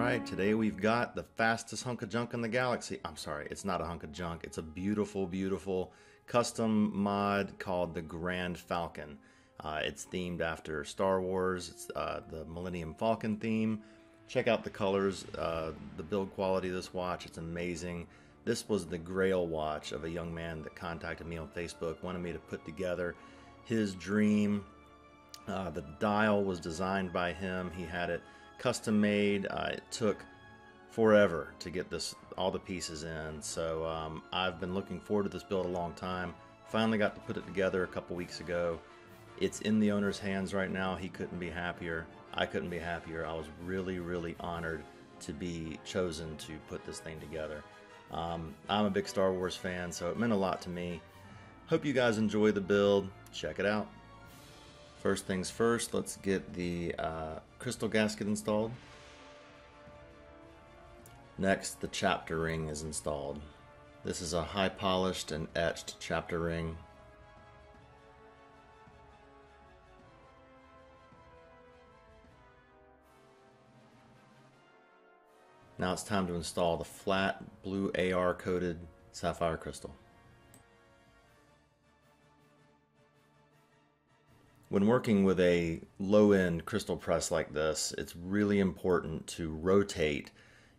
Alright, today we've got the fastest hunk of junk in the galaxy. I'm sorry, it's not a hunk of junk. It's a beautiful, beautiful custom mod called the Grand Falcon. It's themed after Star Wars. It's the Millennium Falcon theme. Check out the colors, the build quality of this watch. It's amazing. This was the grail watch of a young man that contacted me on Facebook, wanted me to put together his dream. The dial was designed by him. He had it custom made. It took forever to get all the pieces in. So I've been looking forward to this build a long time. Finally got to put it together a couple weeks ago. It's in the owner's hands right now. He couldn't be happier. I couldn't be happier. I was really, really honored to be chosen to put this thing together. I'm a big Star Wars fan, so it meant a lot to me. Hope you guys enjoy the build. Check it out. First things first, let's get the crystal gasket installed. Next, the chapter ring is installed. This is a high polished and etched chapter ring. Now it's time to install the flat blue AR coated sapphire crystal. When working with a low-end crystal press like this, it's really important to rotate.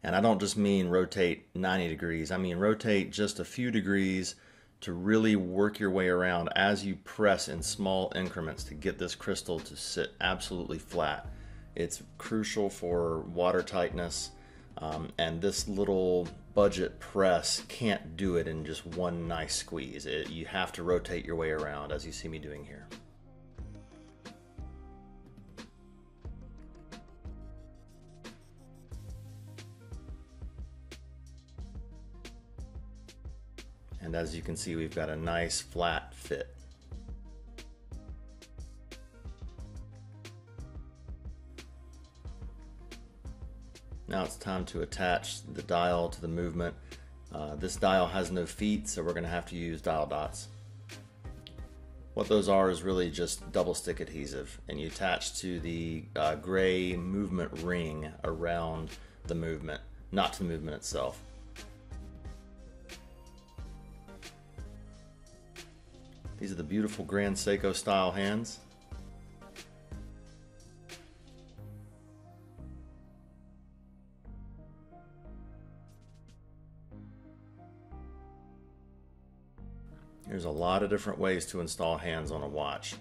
And I don't just mean rotate 90 degrees, I mean rotate just a few degrees to really work your way around as you press in small increments to get this crystal to sit absolutely flat. It's crucial for water tightness, and this little budget press can't do it in just one nice squeeze. You have to rotate your way around, as you see me doing here. And as you can see, we've got a nice flat fit. Now it's time to attach the dial to the movement. This dial has no feet, so we're going to have to use dial dots. What those are is really just double stick adhesive, and you attach to the gray movement ring around the movement, not to the movement itself. These are the beautiful Grand Seiko style hands. There's a lot of different ways to install hands on a watch,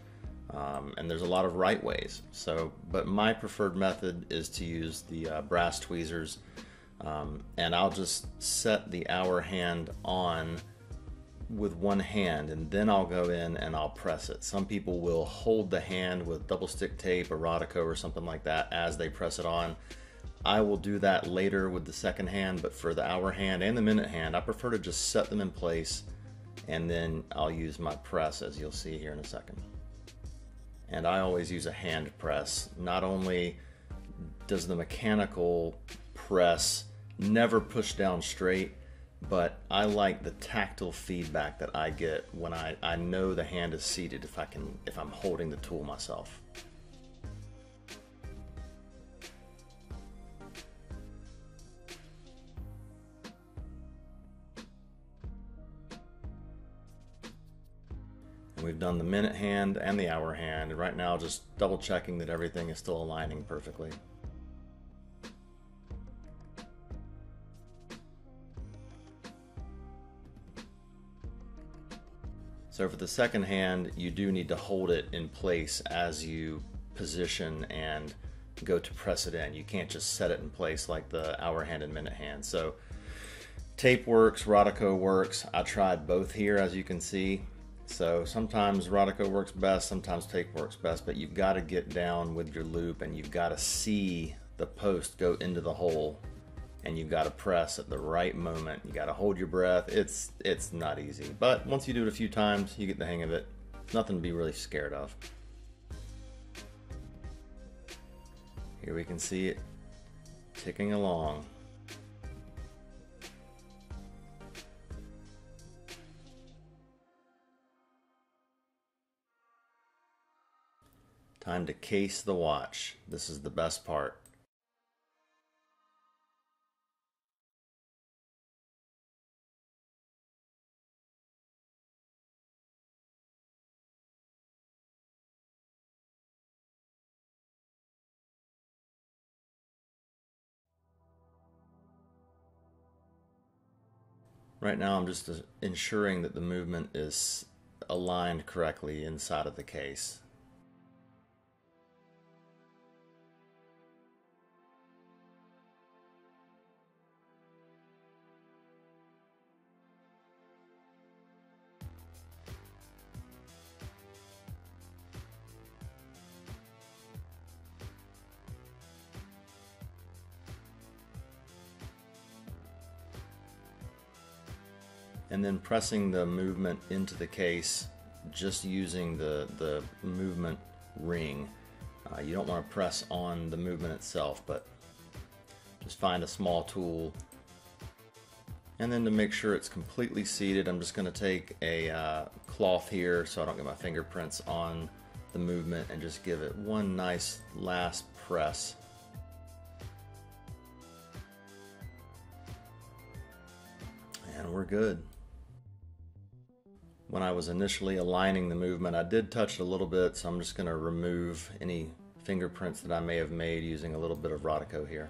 and there's a lot of right ways. But my preferred method is to use the brass tweezers, and I'll just set the hour hand on with one hand, and then I'll go in and I'll press it. Some people will hold the hand with double stick tape, Erotico or something like that as they press it on. I will do that later with the second hand, but for the hour hand and the minute hand, I prefer to just set them in place, and then I'll use my press, as you'll see here in a second. And I always use a hand press. Not only does the mechanical press never push down straight, but I like the tactile feedback that I get when I know the hand is seated if I'm holding the tool myself. And we've done the minute hand and the hour hand, and right now just double checking that everything is still aligning perfectly. So for the second hand, you do need to hold it in place as you position and go to press it in. You can't just set it in place like the hour hand and minute hand. So tape works, Erotico works. I tried both here, as you can see. So sometimes Erotico works best, sometimes tape works best, but you've got to get down with your loop and you've got to see the post go into the hole, and you've got to press at the right moment. You got to hold your breath. It's not easy, but once you do it a few times, you get the hang of it. Nothing to be really scared of. Here we can see it ticking along. Time to case the watch. This is the best part. Right now I'm just ensuring that the movement is aligned correctly inside of the case. And then pressing the movement into the case just using the movement ring. You don't want to press on the movement itself, but just find a small tool. And then to make sure it's completely seated, I'm just going to take a cloth here so I don't get my fingerprints on the movement and just give it one nice last press. And we're good. When I was initially aligning the movement, I did touch it a little bit, so I'm just going to remove any fingerprints that I may have made using a little bit of Rodico here.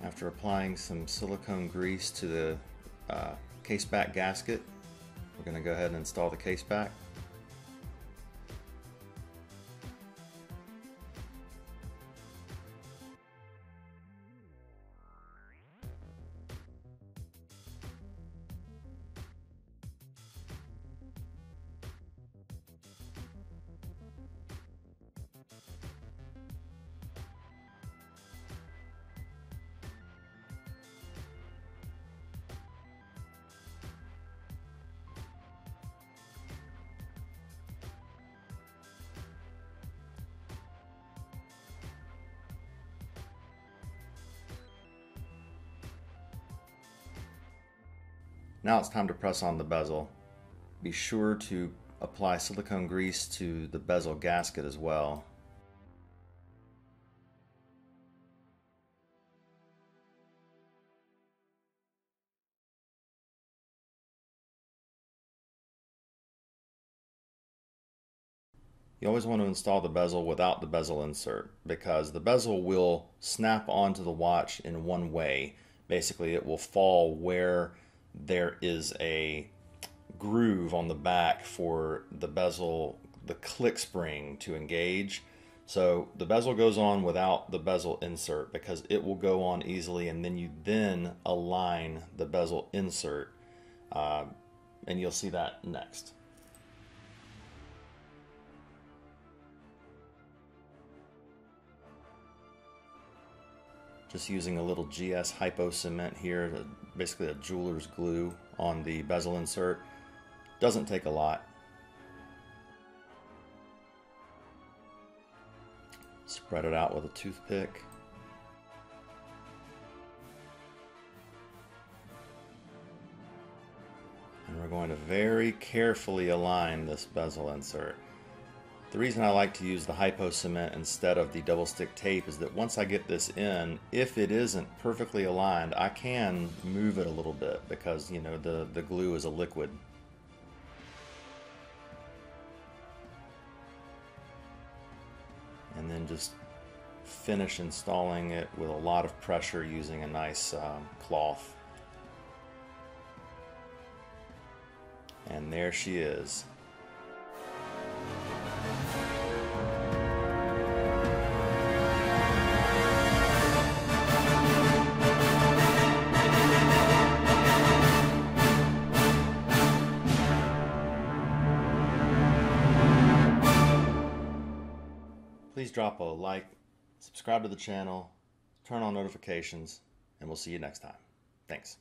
After applying some silicone grease to the case back gasket, we're going to go ahead and install the case back. Now it's time to press on the bezel. Be sure to apply silicone grease to the bezel gasket as well. You always want to install the bezel without the bezel insert because the bezel will snap onto the watch in one way. Basically, it will fall where there is a groove on the back for the bezel, the click spring to engage. So the bezel goes on without the bezel insert because it will go on easily, and then you then align the bezel insert, and you'll see that next. Just using a little GS hypo cement here, basically a jeweler's glue on the bezel insert. Doesn't take a lot. Spread it out with a toothpick. And we're going to very carefully align this bezel insert. The reason I like to use the hypo cement instead of the double stick tape is that once I get this in, if it isn't perfectly aligned, I can move it a little bit because, you know, the glue is a liquid. And then just finish installing it with a lot of pressure using a nice cloth. And there she is. Please drop a like, subscribe to the channel, turn on notifications, and we'll see you next time. Thanks.